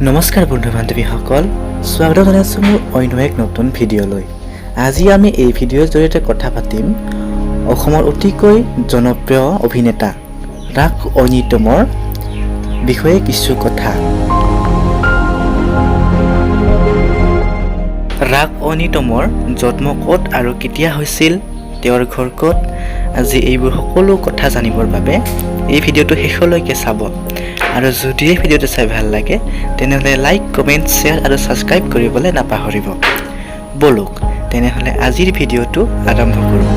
নমস্কাৰ বন্ধু বান্ধৱীসকল, স্বাগত জনাইছোঁ মোৰ অন্য এক নতুন ভিডিঅ'লৈ। আজি আমি এই ভিডিঅ'ৰ জৰিয়তে কথা পাতিম অসমৰ অতিকৈ জনপ্ৰিয় অভিনেতা ৰাগ ঐনিতমৰ বিষয়ে কিছু কথা। ৰাগ ঐনিতমৰ জন্ম ক'ত আৰু কেতিয়া হৈছিল, তেওঁৰ ঘৰ ক'ত, আজি এইবোৰ সকলো কথা জানিবৰ বাবে এই ভিডিঅ'টো শেষলৈকে চাব। আৰু যদি এই ভিডিঅ'টো চাই ভাল লাগে তেনেহ'লে লাইক, কমেণ্ট, শ্বেয়াৰ আৰু ছাবস্ক্ৰাইব কৰিবলৈ নাপাহৰিব। বলক তেনেহ'লে আজিৰ ভিডিঅ'টো আৰম্ভ কৰোঁ।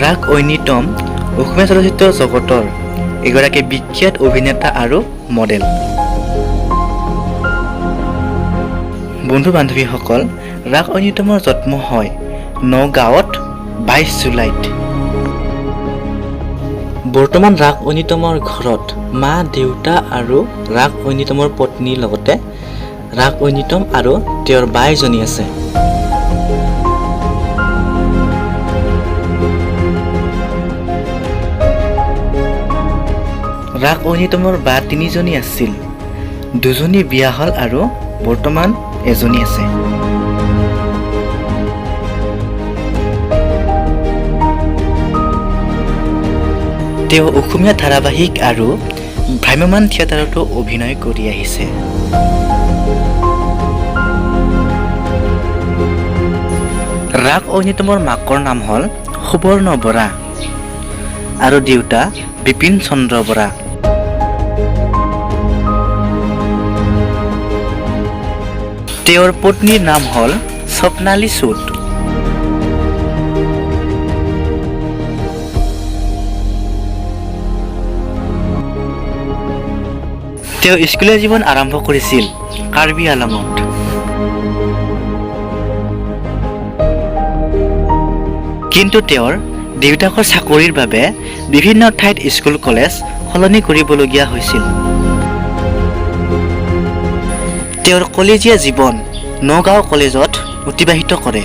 ৰাগ ঐনিতম অসমীয়া চলচ্চিত্ৰ জগতৰ এগৰাকী বিখ্যাত অভিনেতা আৰু মডেল। বন্ধু বান্ধৱীসকল, ৰাগ ঐনিতমৰ জন্ম হয় নগাঁৱত 22 জুলাইত। বৰ্তমান ৰাগ ঐনিতমৰ ঘৰত মা, দেউতা আৰু ৰাগ ঐনিতমৰ পত্নীৰ লগতে ৰাগ ঐনিতম আৰু তেওঁৰ বা এজনী আছে। ৰাগ ঐনিতমৰ বা 3জনী আছিল, 2জনী বিয়া হ'ল আৰু বৰ্তমান এজনী আছে। তেওঁ অসমীয়া ধাৰাবাহিক আৰু ভ্ৰাম্যমাণ থিয়েটাৰতো অভিনয় কৰি আহিছে। ৰাগ ঐনিতমৰ মাকৰ নাম হ'ল সুবৰ্ণ বৰা আৰু দেউতা বিপিন চন্দ্ৰ বৰা। তেওঁৰ পত্নীৰ নাম হ'ল স্বপ্নালী চুদ। তেওঁ স্কুলীয়া জীৱন আৰম্ভ কৰিছিল কাৰ্বি আংলঙত। কিন্তু তেওঁৰ দেউতাকৰ চাকৰিৰ বাবে বিভিন্ন ঠাইত স্কুল কলেজ সলনি কৰিবলগীয়া হৈছিল। তেওঁৰ কলেজীয়া জীৱন নগাঁও কলেজত অতিবাহিত কৰে।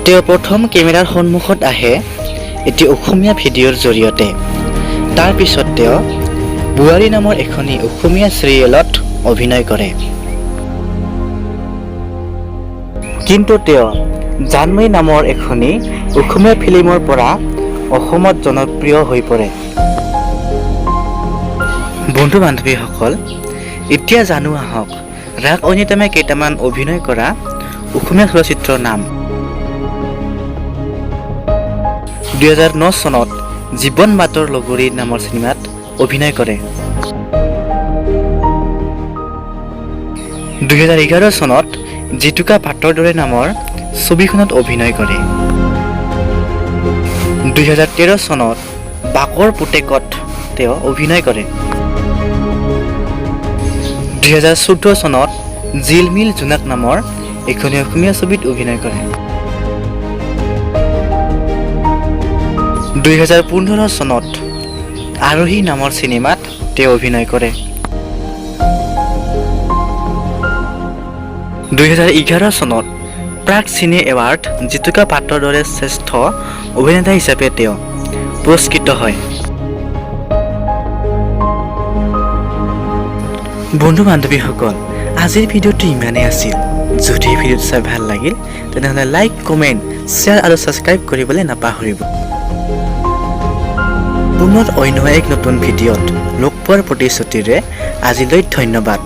তেওঁ প্ৰথম কেমেৰাৰ সন্মুখত আহে এটি অসমীয়া ভিডিঅ'ৰ জৰিয়তে। তাৰপিছত তেওঁ বোৱাৰী নামৰ এখনি অসমীয়া চিৰিয়েলত অভিনয় কৰে। কিন্তু তেওঁ জানময়ী নামৰ এখনি অসমীয়া ফিল্মৰ পৰা অসমত জনপ্ৰিয় হৈ পৰে। বন্ধু বান্ধৱীসকল, এতিয়া জানো আহক ৰাগ ঐনিতমে কেইটামান অভিনয় কৰা অসমীয়া চলচ্চিত্ৰৰ নাম। 2009 চনত জীৱন বাটৰ লগৰী নামৰ চিনেমাত অভিনয় কৰে। 2011 চনত জেতুকা ভাতৰ দৰে নামৰ ছবিখনত অভিনয় কৰে। 2013 চনত বাকৰ পুতেকত তেওঁ অভিনয় কৰে। 2014 চনত জিলমিল জোনাক নামৰ এখনি অসমীয়া ছবিত অভিনয় কৰে। 2015 চনত আৰোহী নামৰ চিনেমাত তেওঁ অভিনয় কৰে। 2011 চনত প্ৰাগ চিনে এৱাৰ্ড জেতুকা ভাতৰ দৰে শ্ৰেষ্ঠ অভিনেতা হিচাপে তেওঁ পুৰস্কৃত হয়। বন্ধু বান্ধৱীসকল, আজিৰ ভিডিঅ'টো ইমানেই আছিল। যদি ভিডিঅ'টো চাই ভাল লাগিল তেনেহ'লে লাইক, কমেণ্ট, শ্বেয়াৰ আৰু ছাবস্ক্ৰাইব কৰিবলৈ নাপাহৰিব। পুনৰ অন্য এক নতুন ভিডিঅ'ত লগ পোৱাৰ প্ৰতিশ্ৰুতিৰে আজিলৈ ধন্যবাদ।